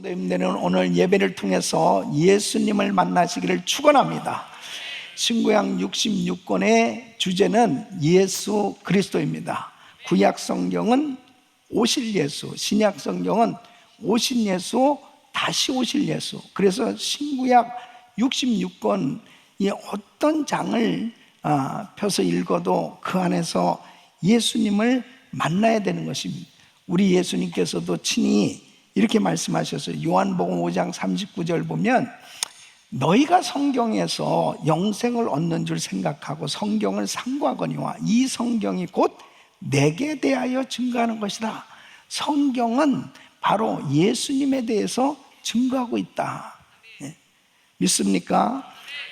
성도님들은 오늘 예배를 통해서 예수님을 만나시기를 축원합니다. 신구약 66권의 주제는 예수 그리스도입니다. 구약 성경은 오실 예수, 신약 성경은 오신 예수, 다시 오실 예수. 그래서 신구약 66권이 어떤 장을 펴서 읽어도 그 안에서 예수님을 만나야 되는 것입니다. 우리 예수님께서도 친히 이렇게 말씀하셨어요. 요한복음 5장 39절 보면 너희가 성경에서 영생을 얻는 줄 생각하고 성경을 상고하거니와 이 성경이 곧 내게 대하여 증거하는 것이다. 성경은 바로 예수님에 대해서 증거하고 있다. 믿습니까?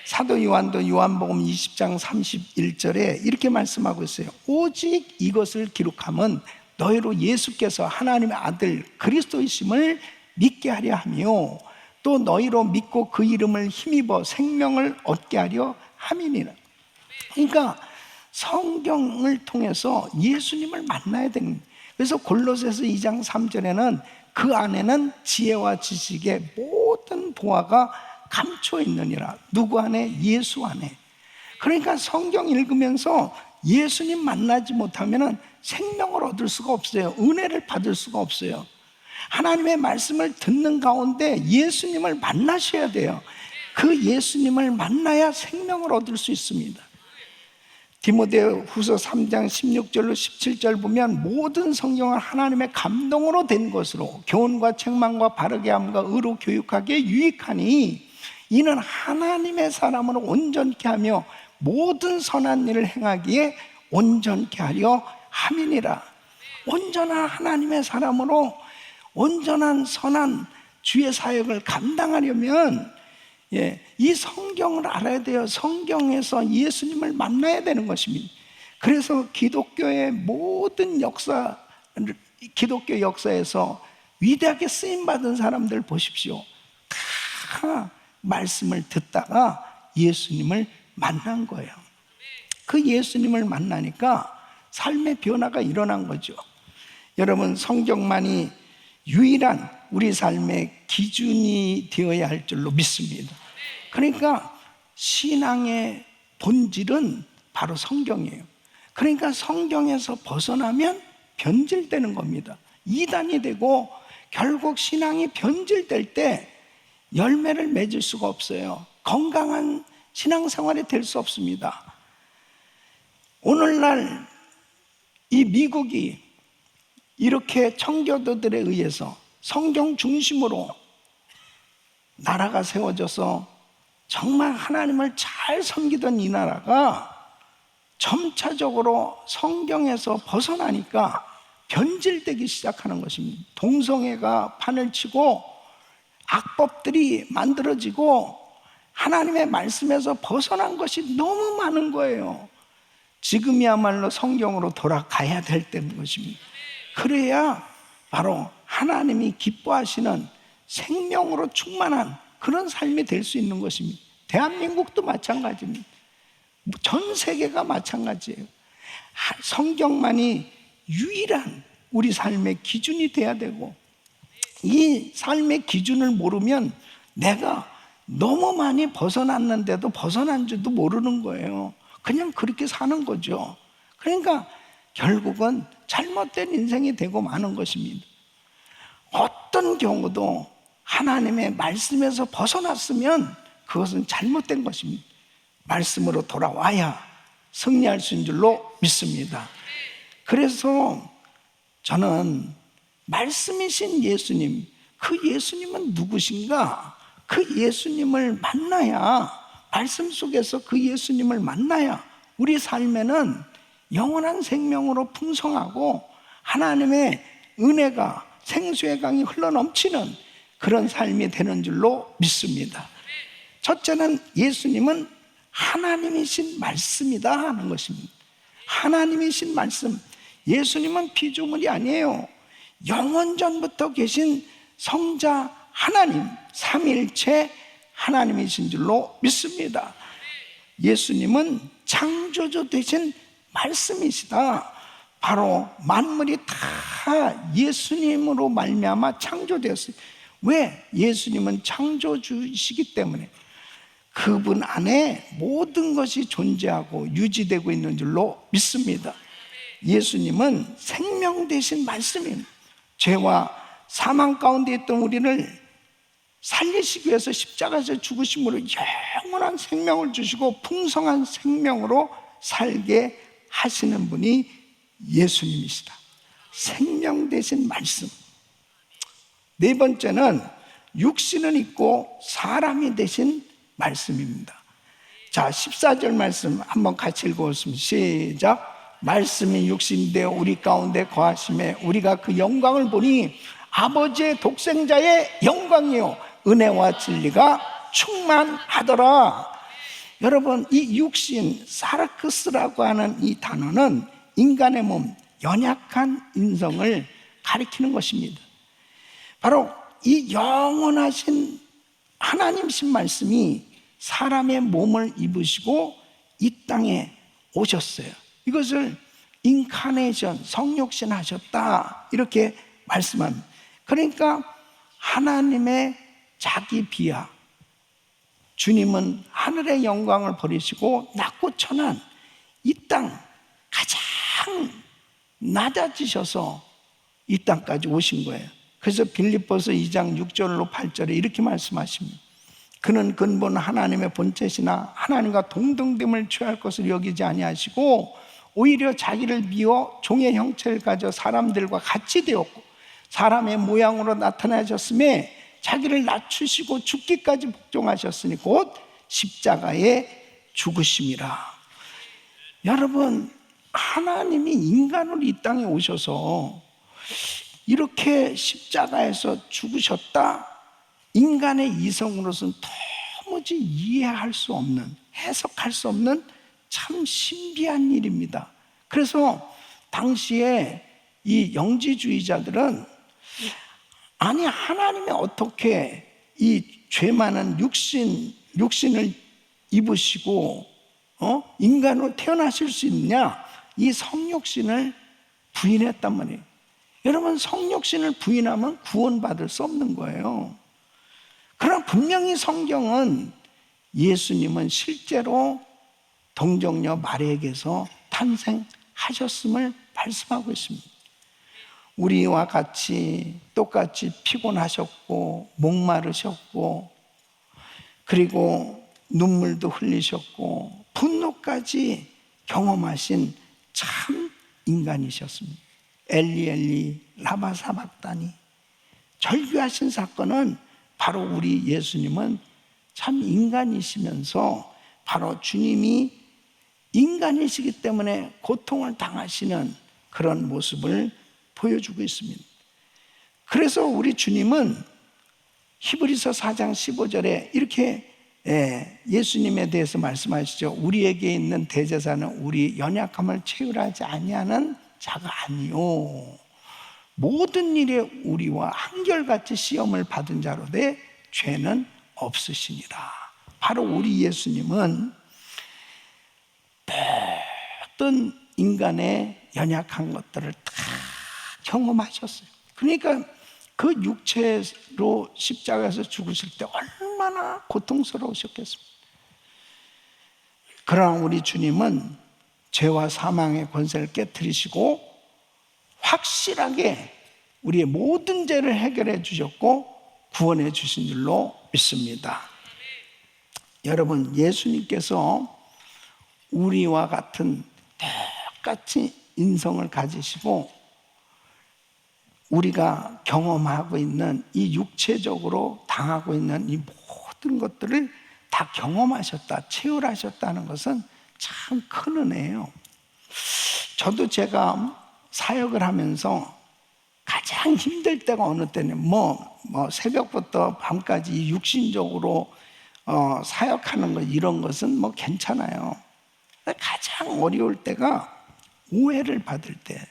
사도 요한도 요한복음 20장 31절에 이렇게 말씀하고 있어요. 오직 이것을 기록함은 너희로 예수께서 하나님의 아들 그리스도이심을 믿게 하려 하며 또 너희로 믿고 그 이름을 힘입어 생명을 얻게 하려 함이니라. 그러니까 성경을 통해서 예수님을 만나야 되는 거예요. 그래서 골로새서 2장 3절에는 그 안에는 지혜와 지식의 모든 보화가 감춰 있느니라. 누구 안에? 예수 안에. 그러니까 성경 읽으면서 예수님 만나지 못하면 생명을 얻을 수가 없어요. 은혜를 받을 수가 없어요. 하나님의 말씀을 듣는 가운데 예수님을 만나셔야 돼요. 그 예수님을 만나야 생명을 얻을 수 있습니다. 디모데후서 3장 16절로 17절 보면 모든 성경은 하나님의 감동으로 된 것으로 교훈과 책망과 바르게 함과 의로 교육하기에 유익하니 이는 하나님의 사람으로 온전케 하며 모든 선한 일을 행하기에 온전케 하려 함이니라. 온전한 하나님의 사람으로 온전한 선한 주의 사역을 감당하려면 이 성경을 알아야 돼요. 성경에서 예수님을 만나야 되는 것입니다. 그래서 기독교의 모든 역사, 기독교 역사에서 위대하게 쓰임받은 사람들 보십시오. 다 말씀을 듣다가 예수님을 만난 거예요. 그 예수님을 만나니까 삶의 변화가 일어난 거죠. 여러분, 성경만이 유일한 우리 삶의 기준이 되어야 할 줄로 믿습니다. 그러니까 신앙의 본질은 바로 성경이에요. 그러니까 성경에서 벗어나면 변질되는 겁니다. 이단이 되고 결국 신앙이 변질될 때 열매를 맺을 수가 없어요. 건강한 신앙생활이 될 수 없습니다. 오늘날 이 미국이 이렇게 청교도들에 의해서 성경 중심으로 나라가 세워져서 정말 하나님을 잘 섬기던 이 나라가 점차적으로 성경에서 벗어나니까 변질되기 시작하는 것입니다. 동성애가 판을 치고 악법들이 만들어지고 하나님의 말씀에서 벗어난 것이 너무 많은 거예요. 지금이야말로 성경으로 돌아가야 될 때인 것입니다. 그래야 바로 하나님이 기뻐하시는 생명으로 충만한 그런 삶이 될 수 있는 것입니다. 대한민국도 마찬가지입니다. 전 세계가 마찬가지예요. 성경만이 유일한 우리 삶의 기준이 돼야 되고 이 삶의 기준을 모르면 내가 너무 많이 벗어났는데도 벗어난 줄도 모르는 거예요. 그냥 그렇게 사는 거죠. 그러니까 결국은 잘못된 인생이 되고 마는 것입니다. 어떤 경우도 하나님의 말씀에서 벗어났으면 그것은 잘못된 것입니다. 말씀으로 돌아와야 승리할 수 있는 줄로 믿습니다. 그래서 저는 말씀이신 예수님, 그 예수님은 누구신가? 그 예수님을 만나야, 말씀 속에서 그 예수님을 만나야 우리 삶에는 영원한 생명으로 풍성하고 하나님의 은혜가 생수의 강이 흘러넘치는 그런 삶이 되는 줄로 믿습니다. 첫째는 예수님은 하나님이신 말씀이다 하는 것입니다. 하나님이신 말씀. 예수님은 피조물이 아니에요. 영원전부터 계신 성자 하나님, 삼위일체 하나님이신 줄로 믿습니다. 예수님은 창조주 되신 말씀이시다. 바로 만물이 다 예수님으로 말미암아 창조되었어요. 왜? 예수님은 창조주이시기 때문에 그분 안에 모든 것이 존재하고 유지되고 있는 줄로 믿습니다. 예수님은 생명 되신 말씀입니다. 죄와 사망 가운데 있던 우리를 살리시기 위해서 십자가에서 죽으심으로 영원한 생명을 주시고 풍성한 생명으로 살게 하시는 분이 예수님이시다. 생명 되신 말씀. 네 번째는 육신은 있고 사람이 되신 말씀입니다. 자, 14절 말씀 한번 같이 읽어보겠습니다. 시작. 말씀이 육신이 되어 우리 가운데 거하심에 우리가 그 영광을 보니 아버지의 독생자의 영광이요 은혜와 진리가 충만하더라. 여러분, 이 육신, 사르크스라고 하는 이 단어는 인간의 몸, 연약한 인성을 가리키는 것입니다. 바로 이 영원하신 하나님이신 말씀이 사람의 몸을 입으시고 이 땅에 오셨어요. 이것을 인카네이션, 성육신 하셨다, 이렇게 말씀합니다. 그러니까 하나님의 자기 비하, 주님은 하늘의 영광을 버리시고 낮고 천한 이 땅 가장 낮아지셔서 이 땅까지 오신 거예요. 그래서 빌립보서 2장 6절로 8절에 이렇게 말씀하십니다. 그는 근본 하나님의 본체시나 하나님과 동등됨을 취할 것을 여기지 아니하시고 오히려 자기를 비워 종의 형체를 가져 사람들과 같이 되었고 사람의 모양으로 나타나셨음에 자기를 낮추시고 죽기까지 복종하셨으니 곧 십자가에 죽으심이라. 여러분, 하나님이 인간으로 이 땅에 오셔서 이렇게 십자가에서 죽으셨다? 인간의 이성으로서는 도무지 이해할 수 없는, 해석할 수 없는 참 신비한 일입니다. 그래서 당시에 이 영지주의자들은 아니, 하나님이 어떻게 이 죄 많은 육신을 입으시고 인간으로 태어나실 수 있느냐? 이 성육신을 부인했단 말이에요. 여러분, 성육신을 부인하면 구원받을 수 없는 거예요. 그러나 분명히 성경은 예수님은 실제로 동정녀 마리아에게서 탄생하셨음을 말씀하고 있습니다. 우리와 같이 똑같이 피곤하셨고 목마르셨고 그리고 눈물도 흘리셨고 분노까지 경험하신 참 인간이셨습니다. 엘리 엘리 라마 사박다니. 절규하신 사건은 바로 우리 예수님은 참 인간이시면서 바로 주님이 인간이시기 때문에 고통을 당하시는 그런 모습을 보여주고 있습니다. 그래서 우리 주님은 히브리서 4장 15절에 이렇게 예수님에 대해서 말씀하시죠. 우리에게 있는 대제사는 우리 연약함을 채우려 하지 아니하는 자가 아니요 모든 일에 우리와 한결같이 시험을 받은 자로 돼 죄는 없으시니라. 바로 우리 예수님은 모든 인간의 연약한 것들을 다 경험하셨어요. 그러니까 그 육체로 십자가에서 죽으실 때 얼마나 고통스러우셨겠습니까? 그러나 우리 주님은 죄와 사망의 권세를 깨뜨리시고 확실하게 우리의 모든 죄를 해결해 주셨고 구원해 주신 줄로 믿습니다. 여러분, 예수님께서 우리와 같은 똑같이 인성을 가지시고 우리가 경험하고 있는 이 육체적으로 당하고 있는 이 모든 것들을 다 경험하셨다, 체험하셨다는 것은 참 큰 은혜예요. 저도 제가 사역을 하면서 가장 힘들 때가 어느 때는 새벽부터 밤까지 육신적으로 사역하는 것 이런 것은 괜찮아요. 가장 어려울 때가 오해를 받을 때.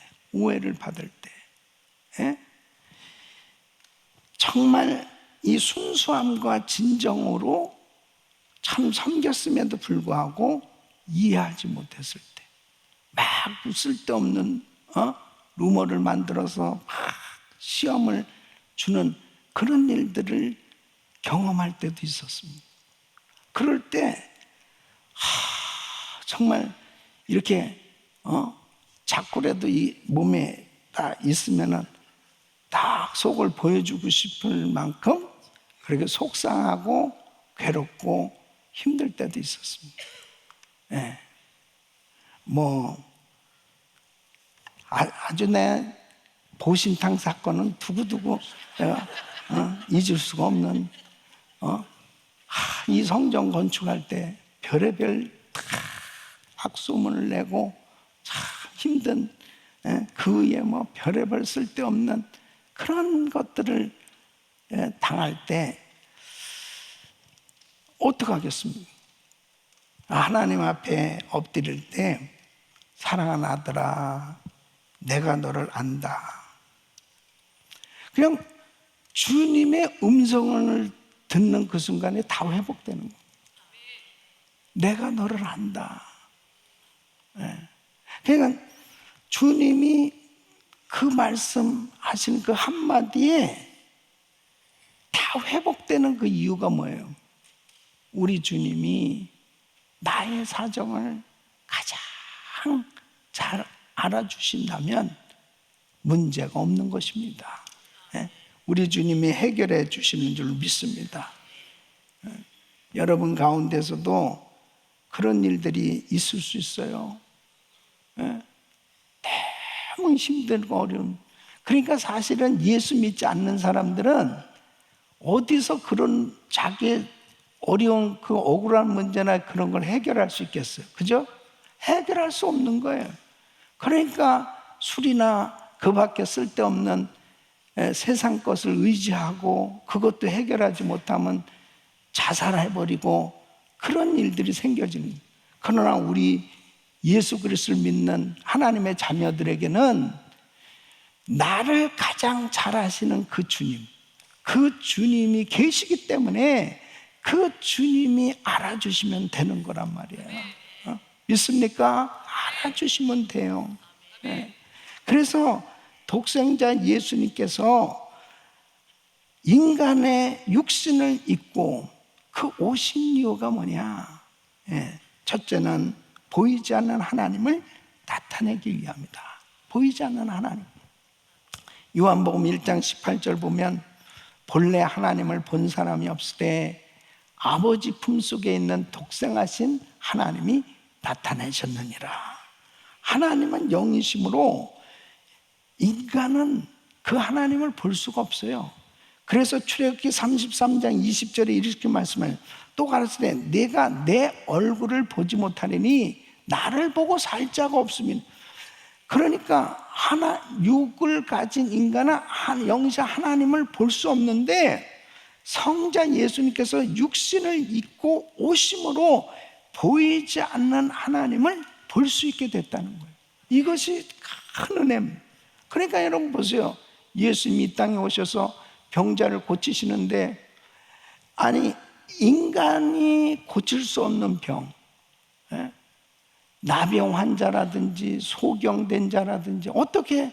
예? 정말 이 순수함과 진정으로 참 섬겼음에도 불구하고 이해하지 못했을 때, 막 쓸데없는 루머를 만들어서 막 시험을 주는 그런 일들을 경험할 때도 있었습니다. 그럴 때 정말 이렇게 자꾸라도 이 몸에 딱 있으면은 딱 속을 보여주고 싶을 만큼 그렇게 속상하고 괴롭고 힘들 때도 있었습니다. 예. 아주 내 보신탕 사건은 두고두고 내가 잊을 수가 없는 이 성전 건축할 때 별의별 악소문을 내고 참 힘든 그 위에 별의별 쓸데없는 그런 것들을 당할 때 어떡하겠습니까? 하나님 앞에 엎드릴 때 사랑하는 아들아, 내가 너를 안다. 그냥 주님의 음성을 듣는 그 순간에 다 회복되는 거예요. 내가 너를 안다. 그러니까 주님이 그 말씀하시는 그 한마디에 다 회복되는 그 이유가 뭐예요? 우리 주님이 나의 사정을 가장 잘 알아주신다면 문제가 없는 것입니다. 우리 주님이 해결해 주시는 줄 믿습니다. 여러분 가운데서도 그런 일들이 있을 수 있어요. 너무 힘들고 어려운. 그러니까 사실은 예수 믿지 않는 사람들은 어디서 그런 자기의 어려운 그 억울한 문제나 그런 걸 해결할 수 있겠어요? 그죠? 해결할 수 없는 거예요. 그러니까 술이나 그 밖에 쓸데없는 세상 것을 의지하고 그것도 해결하지 못하면 자살해버리고 그런 일들이 생겨지는 거예요. 그러나 우리 예수 그리스도를 믿는 하나님의 자녀들에게는 나를 가장 잘 아시는 그 주님, 그 주님이 계시기 때문에 그 주님이 알아주시면 되는 거란 말이에요. 믿습니까? 알아주시면 돼요. 그래서 독생자 예수님께서 인간의 육신을 입고 그 오신 이유가 뭐냐? 첫째는 보이지 않는 하나님을 나타내기 위함이다. 보이지 않는 하나님. 요한복음 1장 18절 보면 본래 하나님을 본 사람이 없을 때 아버지 품속에 있는 독생하신 하나님이 나타내셨느니라. 하나님은 영이심으로 인간은 그 하나님을 볼 수가 없어요. 그래서 출애굽기 33장 20절에 이렇게 말씀해요. 또 가르치되 내가 내 얼굴을 보지 못하리니 나를 보고 살 자가 없으면. 그러니까 육을 가진 인간은 영이신 하나님을 볼 수 없는데 성자 예수님께서 육신을 입고 오심으로 보이지 않는 하나님을 볼 수 있게 됐다는 거예요. 이것이 큰 은혜입니다. 그러니까 여러분 보세요. 예수님이 이 땅에 오셔서 병자를 고치시는데 아니 인간이 고칠 수 없는 병, 나병 환자라든지 소경된 자라든지 어떻게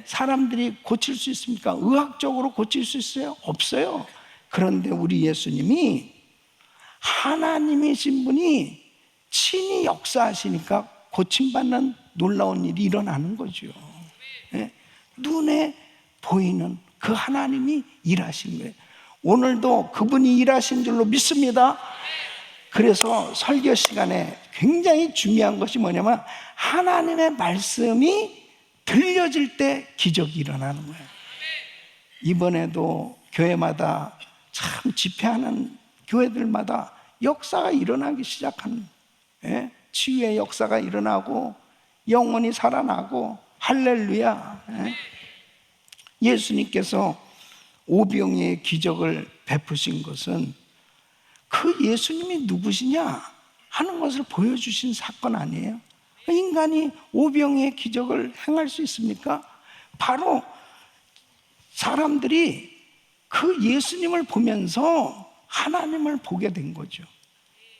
사람들이 고칠 수 있습니까? 의학적으로 고칠 수 있어요? 없어요. 그런데 우리 예수님이 하나님이신 분이 친히 역사하시니까 고침받는 놀라운 일이 일어나는 거죠. 눈에 보이는 그 하나님이 일하시는 거예요. 오늘도 그분이 일하신 줄로 믿습니다. 그래서 설교 시간에 굉장히 중요한 것이 뭐냐면 하나님의 말씀이 들려질 때 기적이 일어나는 거예요. 이번에도 교회마다 참 집회하는 교회들마다 역사가 일어나기 시작하는, 치유의 역사가 일어나고 영혼이 살아나고 할렐루야. 예수님께서 오병이의 기적을 베푸신 것은 그 예수님이 누구시냐 하는 것을 보여주신 사건 아니에요? 인간이 오병이의 기적을 행할 수 있습니까? 바로 사람들이 그 예수님을 보면서 하나님을 보게 된 거죠.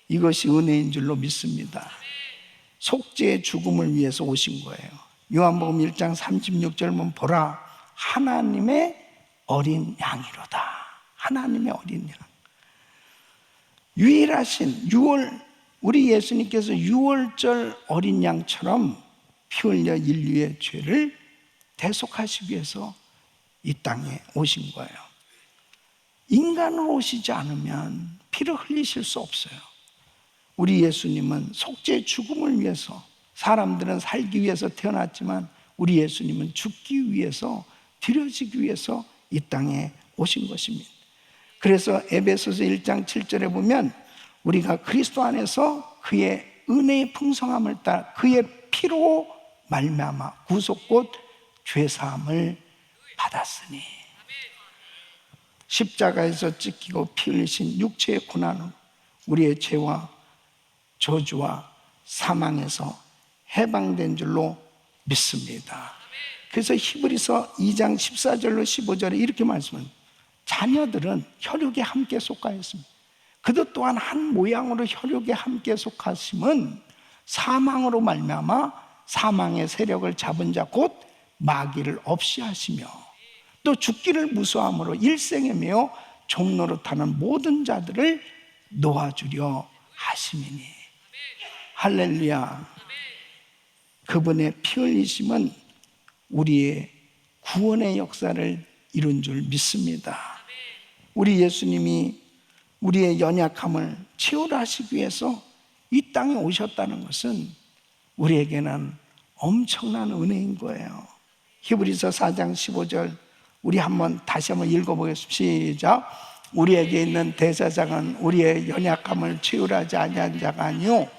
이것이 은혜인 줄로 믿습니다. 속죄의 죽음을 위해서 오신 거예요. 요한복음 1장 36절 보면 보라 하나님의 어린 양이로다. 하나님의 어린 양. 유일하신 우리 예수님께서 유월절 어린 양처럼 피 흘려 인류의 죄를 대속하시기 위해서 이 땅에 오신 거예요. 인간으로 오시지 않으면 피를 흘리실 수 없어요. 우리 예수님은 속죄의 죽음을 위해서, 사람들은 살기 위해서 태어났지만 우리 예수님은 죽기 위해서, 드려지기 위해서 이 땅에 오신 것입니다. 그래서 에베소서 1장 7절에 보면 우리가 그리스도 안에서 그의 은혜의 풍성함을 따라 그의 피로 말미암아 구속 곧 죄사함을 받았으니, 십자가에서 찢기고 피 흘리신 육체의 고난은 우리의 죄와 저주와 사망에서 해방된 줄로 믿습니다. 그래서 히브리서 2장 14절로 15절에 이렇게 말씀합니다. 자녀들은 혈육에 함께 속하 있습니다. 그도 또한 한 모양으로 혈육에 함께 속하심은 사망으로 말미암아 사망의 세력을 잡은 자 곧 마귀를 없이 하시며, 또 죽기를 무서함으로 일생에 매어 종노릇하는 모든 자들을 놓아주려 하심이니. 할렐루야. 그분의 피 흘리심은 우리의 구원의 역사를 이룬 줄 믿습니다. 우리 예수님이 우리의 연약함을 채우려 하시기 위해서 이 땅에 오셨다는 것은 우리에게는 엄청난 은혜인 거예요. 히브리서 4장 15절 우리 다시 한번 읽어보겠습니다. 시작. 우리에게 있는 대제사장은 우리의 연약함을 채우려 하지 아니한 자가 아니요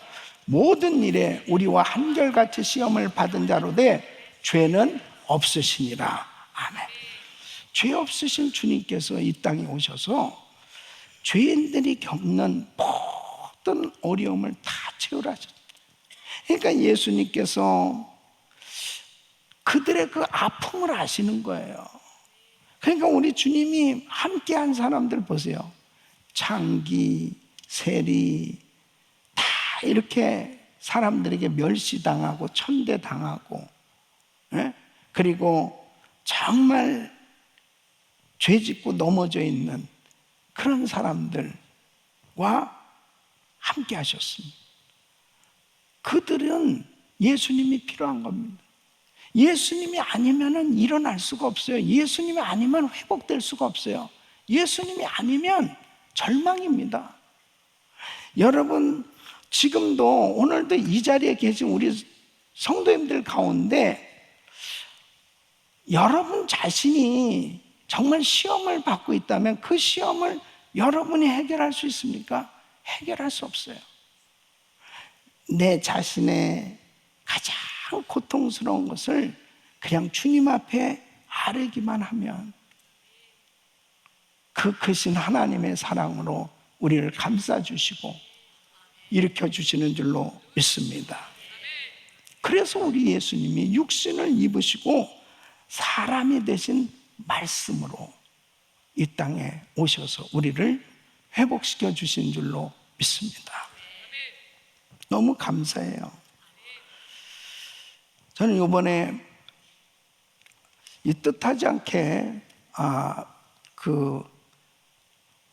모든 일에 우리와 한결같이 시험을 받은 자로되 죄는 없으시니라. 아멘. 죄 없으신 주님께서 이 땅에 오셔서 죄인들이 겪는 모든 어려움을 다 채우려 하셨어요. 그러니까 예수님께서 그들의 그 아픔을 아시는 거예요. 그러니까 우리 주님이 함께한 사람들 보세요. 창기, 세리 다 이렇게 사람들에게 멸시당하고 천대당하고, 그리고 정말 죄짓고 넘어져 있는 그런 사람들과 함께 하셨습니다. 그들은 예수님이 필요한 겁니다. 예수님이 아니면 일어날 수가 없어요. 예수님이 아니면 회복될 수가 없어요. 예수님이 아니면 절망입니다. 여러분, 지금도 오늘도 이 자리에 계신 우리 성도님들 가운데 여러분 자신이 정말 시험을 받고 있다면 그 시험을 여러분이 해결할 수 있습니까? 해결할 수 없어요. 내 자신의 가장 고통스러운 것을 그냥 주님 앞에 아뢰기만 하면 그 크신 하나님의 사랑으로 우리를 감싸주시고 일으켜주시는 줄로 믿습니다. 그래서 우리 예수님이 육신을 입으시고 사람이 되신 말씀으로 이 땅에 오셔서 우리를 회복시켜 주신 줄로 믿습니다. 너무 감사해요. 저는 이번에 이 뜻하지 않게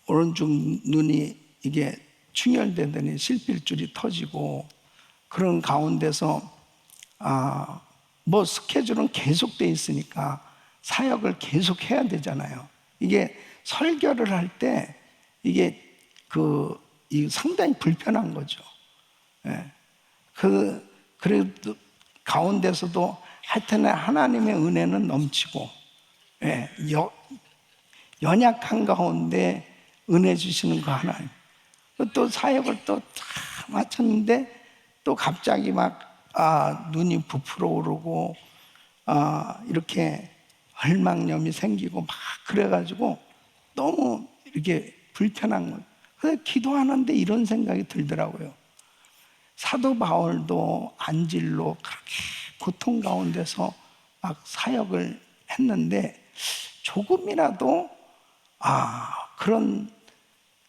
오른쪽 눈이 이게 충혈되더니 실핏줄이 터지고 그런 가운데서 뭐 스케줄은 계속돼 있으니까 사역을 계속 해야 되잖아요. 이게 설교를 할 때 이게 상당히 불편한 거죠. 예. 그래도 가운데서도 하여튼 하나님의 은혜는 넘치고, 예. 연약한 가운데 은혜 주시는 거 하나님. 또 사역을 또 다 마쳤는데 또 갑자기 눈이 부풀어 오르고 이렇게 혈망염이 생기고 막 그래가지고 너무 이렇게 불편한 거예요. 그래서 기도하는데 이런 생각이 들더라고요. 사도 바울도 안질로 그렇게 고통 가운데서 막 사역을 했는데 조금이라도 그런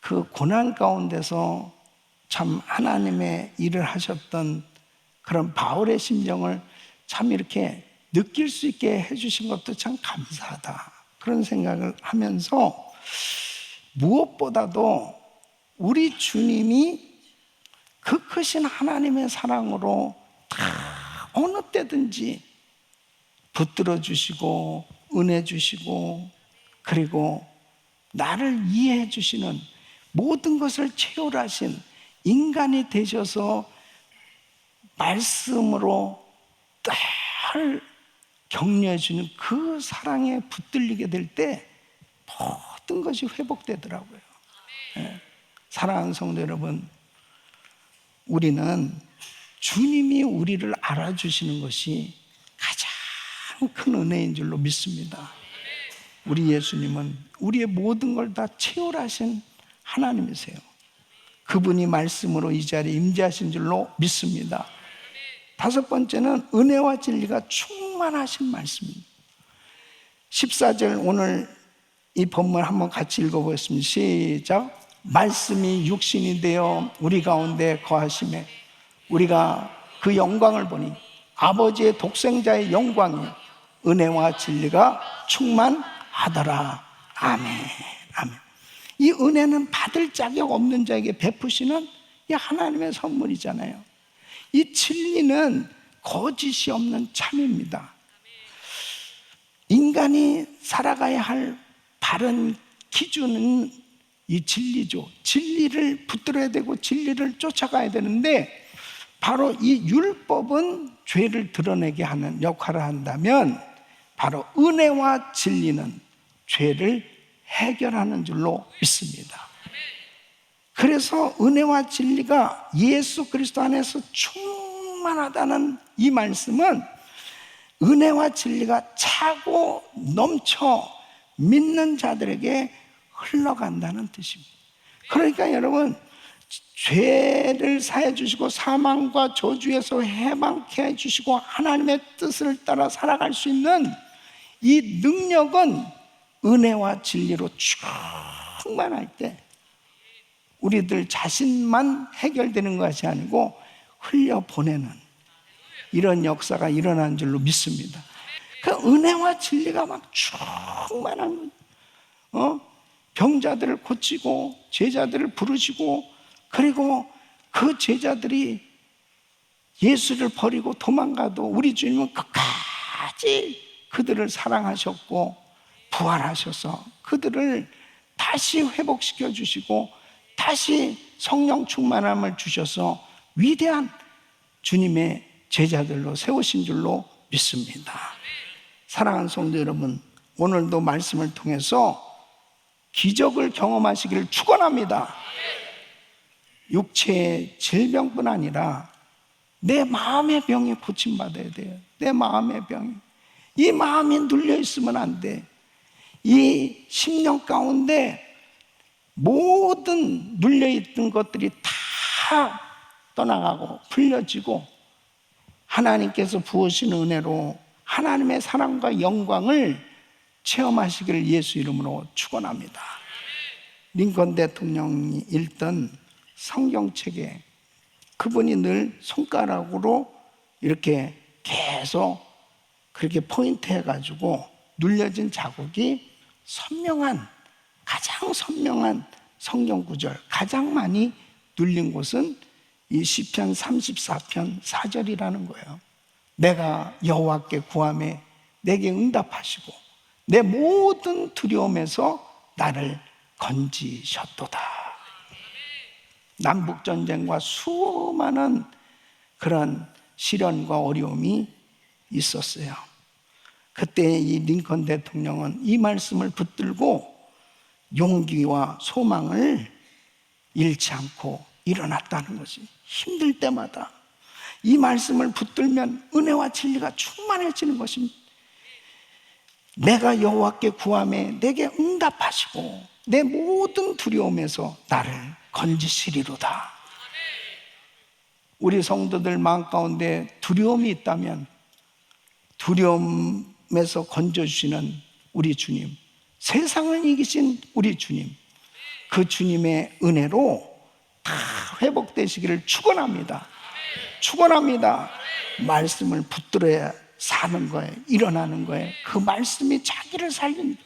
그 고난 가운데서 참 하나님의 일을 하셨던 그런 바울의 심정을 참 이렇게 느낄 수 있게 해주신 것도 참 감사하다, 그런 생각을 하면서 무엇보다도 우리 주님이 그 크신 하나님의 사랑으로 다 어느 때든지 붙들어 주시고 은혜 주시고 그리고 나를 이해해 주시는 모든 것을 채울하신 인간이 되셔서 말씀으로 늘 격려해 주는 그 사랑에 붙들리게 될 때 모든 것이 회복되더라고요. 예. 사랑하는 성도 여러분, 우리는 주님이 우리를 알아주시는 것이 가장 큰 은혜인 줄로 믿습니다. 우리 예수님은 우리의 모든 걸 다 채울하신 하나님이세요. 그분이 말씀으로 이 자리에 임재하신 줄로 믿습니다. 다섯 번째는 은혜와 진리가 충만하신 말씀입니다. 14절 오늘 이 본문 한번 같이 읽어보겠습니다. 시작. 말씀이 육신이 되어 우리 가운데 거하심에 우리가 그 영광을 보니 아버지의 독생자의 영광이 은혜와 진리가 충만하더라. 아멘. 아멘. 이 은혜는 받을 자격 없는 자에게 베푸시는 이 하나님의 선물이잖아요. 이 진리는 거짓이 없는 참입니다. 인간이 살아가야 할 바른 기준은 이 진리죠. 진리를 붙들어야 되고 진리를 쫓아가야 되는데 바로 이 율법은 죄를 드러내게 하는 역할을 한다면 바로 은혜와 진리는 죄를 해결하는 줄로 믿습니다. 그래서 은혜와 진리가 예수 그리스도 안에서 충만하다는 이 말씀은 은혜와 진리가 차고 넘쳐 믿는 자들에게 흘러간다는 뜻입니다. 그러니까 여러분, 죄를 사해 주시고 사망과 저주에서 해방케 해 주시고 하나님의 뜻을 따라 살아갈 수 있는 이 능력은 은혜와 진리로 충만할 때 우리들 자신만 해결되는 것이 아니고 흘려보내는 이런 역사가 일어나는 줄로 믿습니다. 그 은혜와 진리가 막 충만한 거예요. 병자들을 고치고 제자들을 부르시고 그리고 그 제자들이 예수를 버리고 도망가도 우리 주님은 끝까지 그들을 사랑하셨고 부활하셔서 그들을 다시 회복시켜 주시고 다시 성령 충만함을 주셔서 위대한 주님의 제자들로 세우신 줄로 믿습니다. 사랑하는 성도 여러분, 오늘도 말씀을 통해서 기적을 경험하시기를 축원합니다. 육체의 질병뿐 아니라 내 마음의 병이 고침받아야 돼요. 내 마음의 병이. 이 마음이 눌려 있으면 안 돼. 이 심령 가운데 모든 눌려있던 것들이 다 떠나가고 풀려지고 하나님께서 부으신 은혜로 하나님의 사랑과 영광을 체험하시기를 예수 이름으로 축원합니다. 링컨 대통령이 읽던 성경책에 그분이 늘 손가락으로 이렇게 계속 그렇게 포인트 해가지고 눌려진 자국이 가장 선명한 성경 구절, 가장 많이 눌린 곳은 이 시편 34편 4절이라는 거예요. 내가 여호와께 구하매 내게 응답하시고 내 모든 두려움에서 나를 건지셨도다. 남북전쟁과 수많은 그런 시련과 어려움이 있었어요. 그때 이 링컨 대통령은 이 말씀을 붙들고 용기와 소망을 잃지 않고 일어났다는 것이, 힘들 때마다 이 말씀을 붙들면 은혜와 진리가 충만해지는 것입니다. 내가 여호와께 구하매 내게 응답하시고 내 모든 두려움에서 나를 건지시리로다. 우리 성도들 마음 가운데 두려움이 있다면 두려움에서 건져주시는 우리 주님, 세상을 이기신 우리 주님, 그 주님의 은혜로 다 회복되시기를 축원합니다. 축원합니다. 말씀을 붙들어야 사는 거예요. 일어나는 거예요. 그 말씀이 자기를 살린,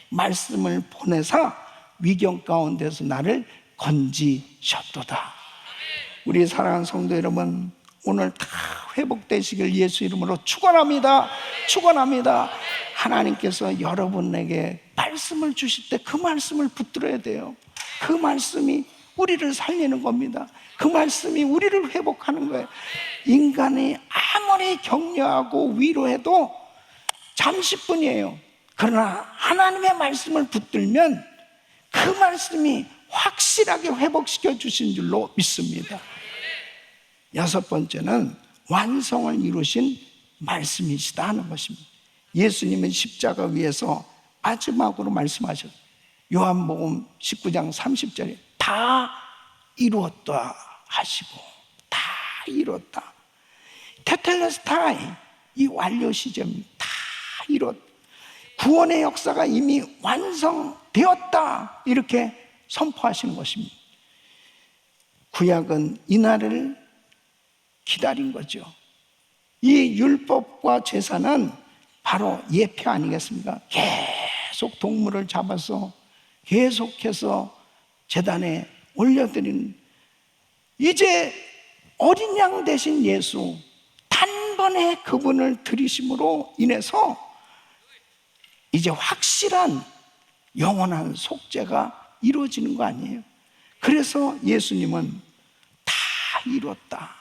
말씀을 보내사 위경 가운데서 나를 건지셨도다. 우리 사랑하는 성도 여러분, 오늘 다 회복되시길 예수 이름으로 축원합니다. 축원합니다. 하나님께서 여러분에게 말씀을 주실 때 그 말씀을 붙들어야 돼요. 그 말씀이 우리를 살리는 겁니다. 그 말씀이 우리를 회복하는 거예요. 인간이 아무리 격려하고 위로해도 잠시뿐이에요. 그러나 하나님의 말씀을 붙들면 그 말씀이 확실하게 회복시켜 주신 줄로 믿습니다. 여섯 번째는 완성을 이루신 말씀이시다 하는 것입니다. 예수님은 십자가 위에서 마지막으로 말씀하셨어요. 요한복음 19장 30절에 다 이루었다 하시고, 다 이뤘다. 테텔레스타이, 이 완료 시점, 다 이뤘다. 구원의 역사가 이미 완성되었다, 이렇게 선포하시는 것입니다. 구약은 이날을 기다린 거죠. 이 율법과 제사는 바로 예표 아니겠습니까? 계속 동물을 잡아서 계속해서 제단에 올려드리는, 이제 어린 양 대신 예수 단번에 그분을 들이심으로 인해서 이제 확실한 영원한 속죄가 이루어지는 거 아니에요? 그래서 예수님은 다 이뤘다,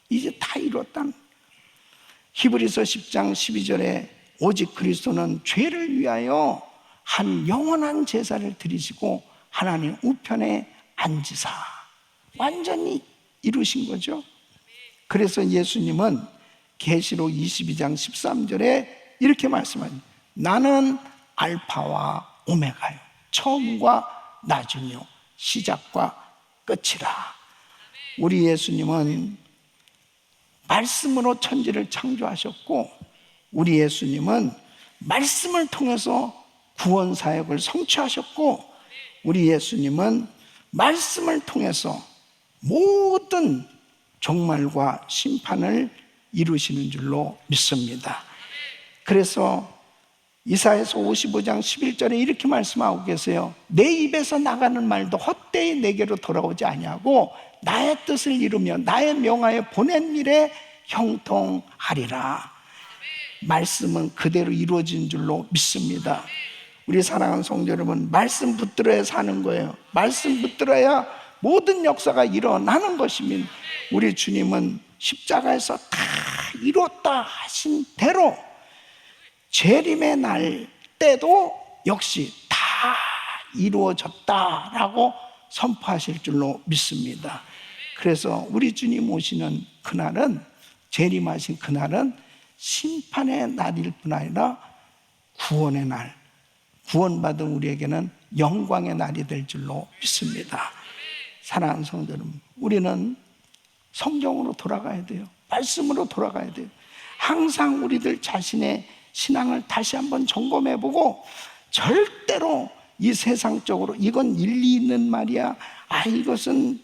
이제 다 이뤘다. 히브리서 10장 12절에 오직 그리스도는 죄를 위하여 한 영원한 제사를 드리시고 하나님 우편에 앉으사, 완전히 이루신 거죠. 그래서 예수님은 계시록 22장 13절에 이렇게 말씀합니다. 나는 알파와 오메가요, 처음과 나중이요, 시작과 끝이라. 우리 예수님은 말씀으로 천지를 창조하셨고, 우리 예수님은 말씀을 통해서 구원 사역을 성취하셨고, 우리 예수님은 말씀을 통해서 모든 종말과 심판을 이루시는 줄로 믿습니다. 그래서 이사야서 55장 11절에 이렇게 말씀하고 계세요. 내 입에서 나가는 말도 헛되이 내게로 돌아오지 아니하고 나의 뜻을 이루며 나의 명하여 보낸 일에 형통하리라. 말씀은 그대로 이루어진 줄로 믿습니다. 우리 사랑하는 성도 여러분, 말씀 붙들어야 사는 거예요. 말씀 붙들어야 모든 역사가 일어나는 것입니다. 우리 주님은 십자가에서 다 이뤘다 하신 대로 재림의 날 때도 역시 다 이루어졌다라고 선포하실 줄로 믿습니다. 그래서 우리 주님 오시는 그날은, 재림하신 그날은 심판의 날일 뿐 아니라 구원의 날, 구원받은 우리에게는 영광의 날이 될 줄로 믿습니다. 사랑하는 성도 여러분, 우리는 성경으로 돌아가야 돼요. 말씀으로 돌아가야 돼요. 항상 우리들 자신의 신앙을 다시 한번 점검해보고, 절대로 이 세상적으로 이건 일리 있는 말이야, 이것은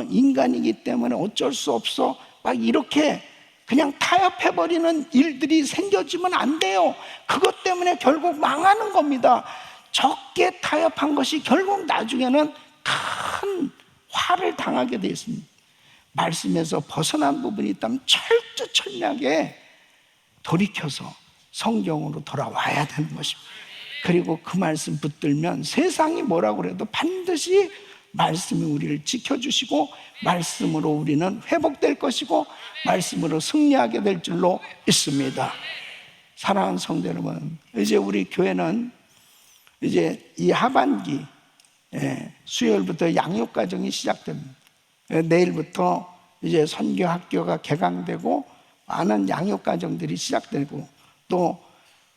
인간이기 때문에 어쩔 수 없어, 막 이렇게 그냥 타협해버리는 일들이 생겨지면 안 돼요. 그것 때문에 결국 망하는 겁니다. 적게 타협한 것이 결국 나중에는 큰 화를 당하게 되어 있습니다. 말씀에서 벗어난 부분이 있다면 철저철저하게 돌이켜서 성경으로 돌아와야 되는 것입니다. 그리고 그 말씀 붙들면 세상이 뭐라고 그래도 반드시 말씀이 우리를 지켜주시고, 말씀으로 우리는 회복될 것이고, 말씀으로 승리하게 될 줄로 믿습니다. 사랑하는 성도 여러분, 이제 우리 교회는 이제 이 하반기 수요일부터 양육과정이 시작됩니다. 내일부터 이제 선교학교가 개강되고 많은 양육과정들이 시작되고, 또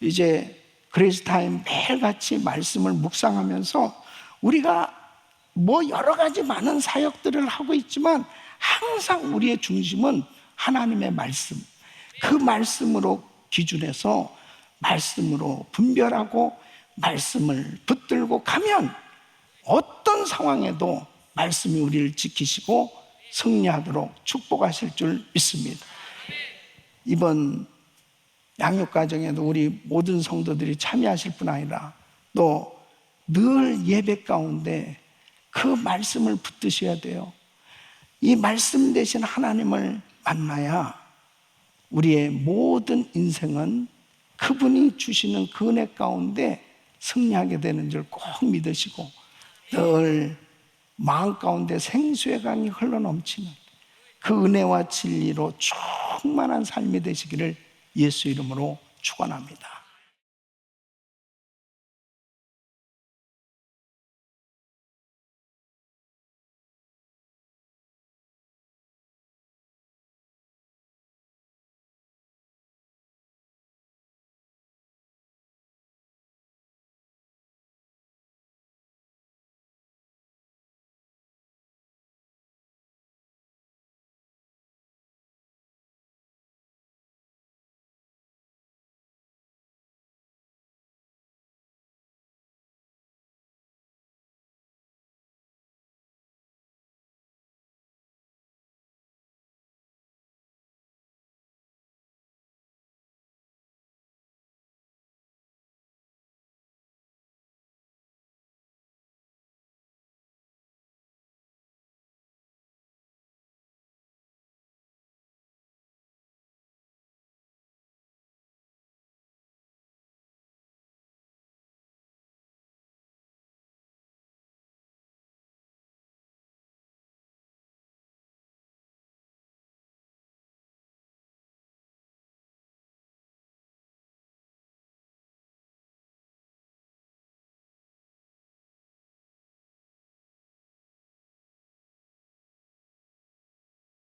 이제 그레이스타임 매일같이 말씀을 묵상하면서 우리가 뭐 여러 가지 많은 사역들을 하고 있지만 항상 우리의 중심은 하나님의 말씀, 그 말씀으로 기준해서 말씀으로 분별하고 말씀을 붙들고 가면 어떤 상황에도 말씀이 우리를 지키시고 승리하도록 축복하실 줄 믿습니다. 이번 양육과정에도 우리 모든 성도들이 참여하실 뿐 아니라 또 늘 예배 가운데 그 말씀을 붙드셔야 돼요. 이 말씀 대신 하나님을 만나야 우리의 모든 인생은 그분이 주시는 그 은혜 가운데 승리하게 되는 줄 꼭 믿으시고 늘 마음 가운데 생수의 강이 흘러넘치는 그 은혜와 진리로 충만한 삶이 되시기를 예수 이름으로 축원합니다.